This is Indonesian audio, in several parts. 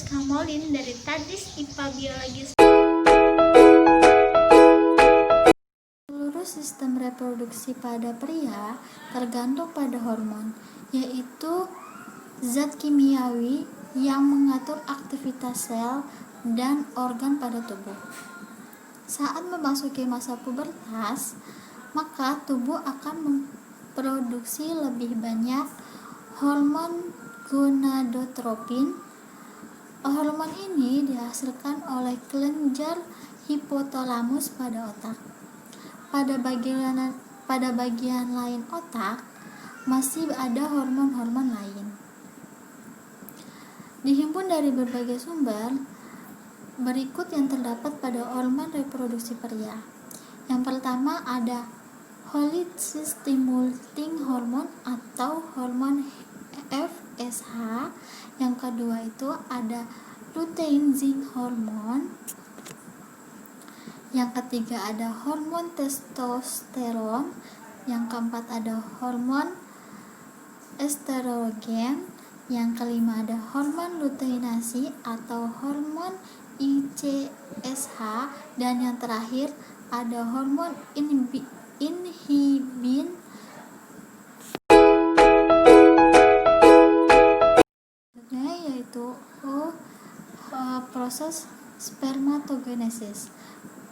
Kamolin dari Tadris IPA Biologi. Seluruh sistem reproduksi pada pria tergantung pada hormon, yaitu zat kimiawi yang mengatur aktivitas sel dan organ pada tubuh. Saat memasuki masa pubertas, maka tubuh akan memproduksi lebih banyak hormon gonadotropin. Hormon ini dihasilkan oleh kelenjar hipotalamus pada otak. Pada bagian lain otak masih ada hormon-hormon lain. Dihimpun dari berbagai sumber, berikut yang terdapat pada hormon reproduksi pria. Yang pertama ada follicle stimulating hormone atau hormon FSH. Yang kedua itu ada luteinizing hormone. Yang ketiga ada hormon testosteron. Yang keempat ada hormon estrogen. Yang kelima ada hormon luteinasi atau hormon ICSH, dan yang terakhir ada hormon inhibin yaitu proses spermatogenesis.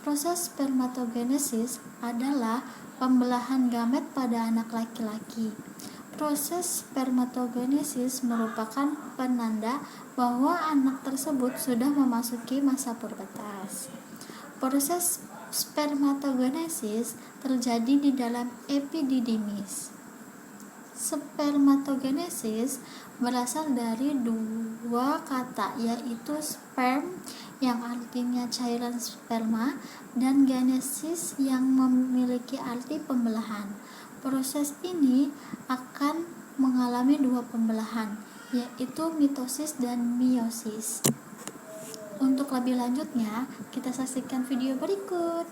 Proses spermatogenesis adalah pembelahan gamet pada anak laki-laki. Proses spermatogenesis merupakan penanda bahwa anak tersebut sudah memasuki masa pubertas. Proses spermatogenesis terjadi di dalam epididymis. Spermatogenesis berasal dari dua kata, yaitu sperm yang artinya cairan sperma dan genesis yang memiliki arti pembelahan. Proses ini akan mengalami dua pembelahan, yaitu mitosis dan meiosis. Untuk lebih lanjutnya, kita saksikan video berikut.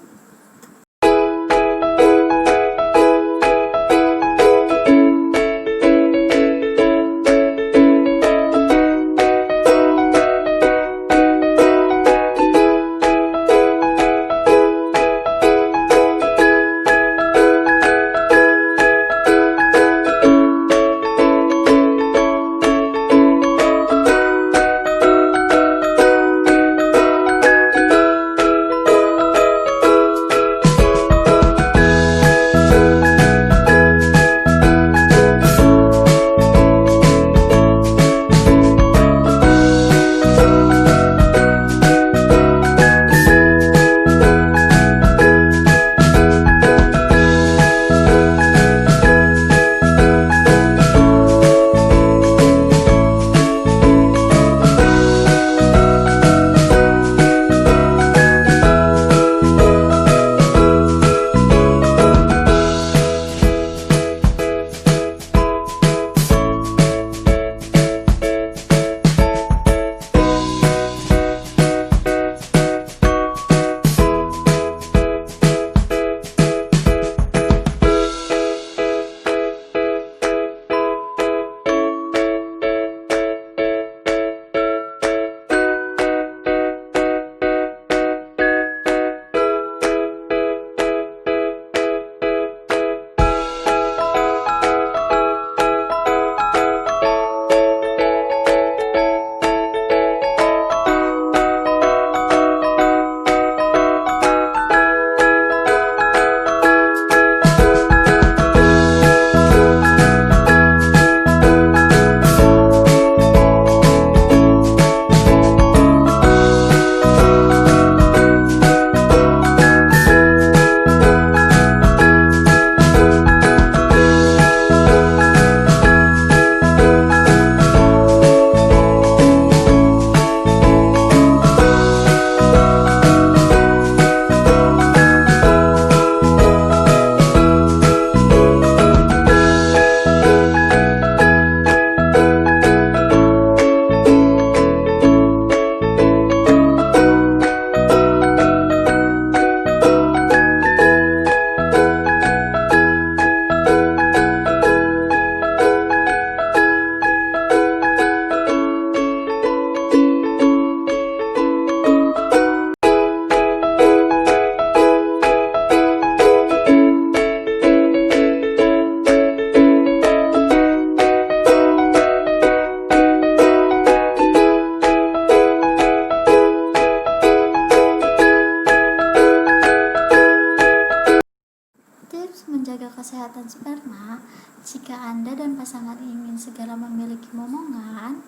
tips menjaga kesehatan sperma, jika Anda dan pasangan ingin segera memiliki momongan,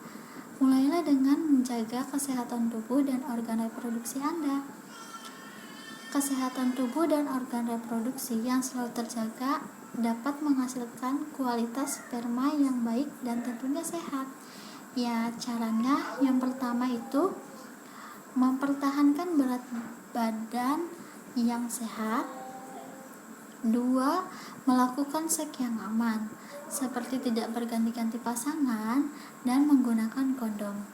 mulailah dengan menjaga kesehatan tubuh dan organ reproduksi Anda. Kesehatan tubuh dan organ reproduksi yang selalu terjaga dapat menghasilkan kualitas sperma yang baik dan tentunya sehat. Ya, caranya yang pertama itu mempertahankan berat badan yang sehat. 2. Melakukan seks yang aman, seperti tidak berganti-ganti pasangan dan menggunakan kondom.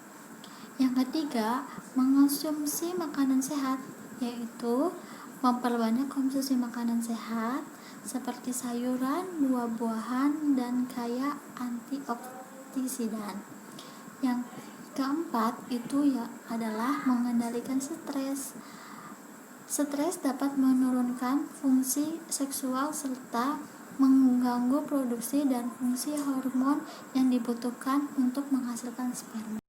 Yang ketiga, mengonsumsi makanan sehat, yaitu memperbanyak konsumsi makanan sehat seperti sayuran, buah-buahan, dan kaya antioksidan. Yang keempat itu adalah mengendalikan stres. Stres dapat menurunkan fungsi seksual serta mengganggu produksi dan fungsi hormon yang dibutuhkan untuk menghasilkan sperma.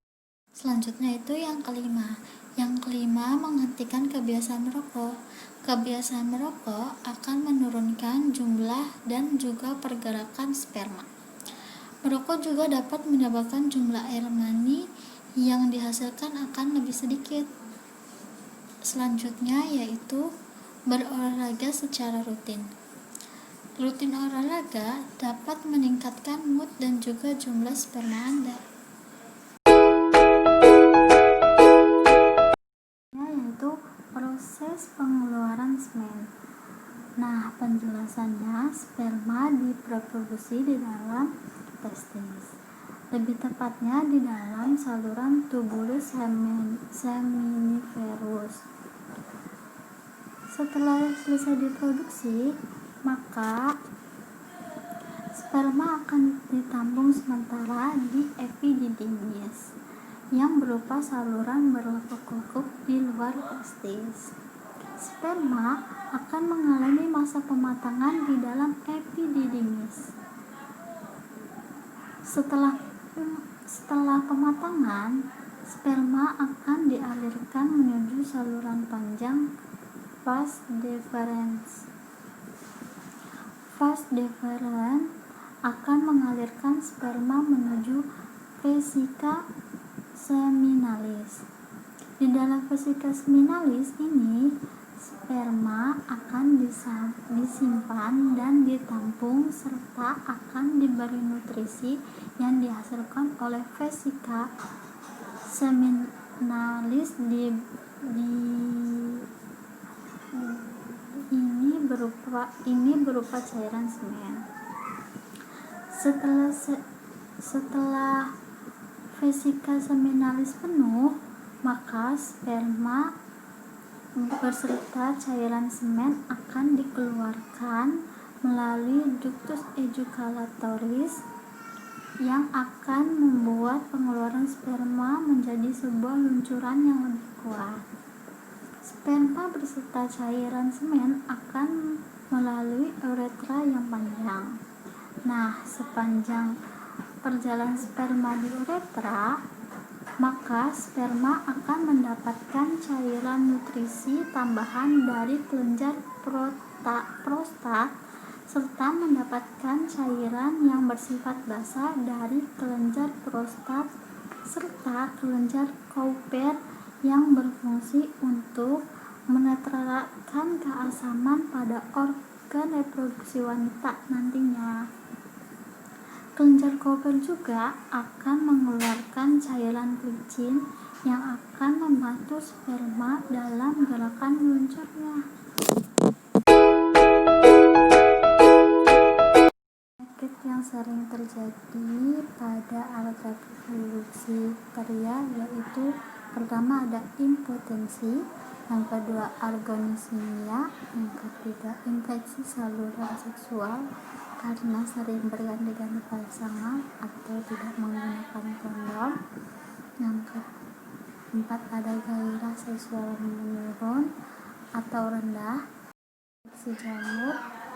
Selanjutnya itu yang kelima. Yang kelima, menghentikan kebiasaan merokok. Kebiasaan merokok akan menurunkan jumlah dan juga pergerakan sperma. Merokok juga dapat menyebabkan jumlah air mani yang dihasilkan akan lebih sedikit. Selanjutnya yaitu berolahraga secara rutin. Rutin olahraga dapat meningkatkan mood dan juga jumlah sperma Anda. Yaitu proses pengeluaran semen. Nah, penjelasannya, sperma diproduksi di dalam testis. Lebih tepatnya di dalam saluran tubulus seminiferus. Setelah selesai diproduksi, maka sperma akan ditampung sementara di epididymis yang berupa saluran berlekuk-lekuk di luar testis. Sperma akan mengalami masa pematangan di dalam epididymis. Setelah pematangan, sperma akan dialirkan menuju saluran panjang vas deferens. Vas deferens akan mengalirkan sperma menuju vesika seminalis. Di dalam vesika seminalis ini, sperma akan disimpan dan ditampung serta akan diberi nutrisi yang dihasilkan oleh vesika seminalis ini berupa cairan semen. Setelah vesika seminalis penuh, maka sperma beserta cairan semen akan dikeluarkan melalui ductus ejaculatorius yang akan membuat pengeluaran sperma menjadi sebuah luncuran yang lebih kuat. Sperma beserta cairan semen akan melalui uretra yang panjang. Nah, sepanjang perjalanan sperma di uretra, maka sperma akan mendapatkan cairan nutrisi tambahan dari kelenjar prostat serta mendapatkan cairan yang bersifat basah dari kelenjar prostat serta kelenjar Cowper yang berfungsi untuk menetralkan keasaman pada organ reproduksi wanita nantinya. Kelenjar Cowper juga akan mengeluarkan cairan glicin yang akan membantu sperma dalam gerakan meluncurnya. Penyakit yang sering terjadi pada alat reproduksi pria yaitu pertama ada impotensi, yang kedua agonismia, yang ketiga infeksi saluran seksual karena sering berganti-ganti pasangan atau tidak menggunakan kondom, yang keempat ada gairah seksual menurun atau rendah, infeksi jamur,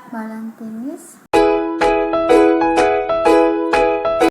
balantinis,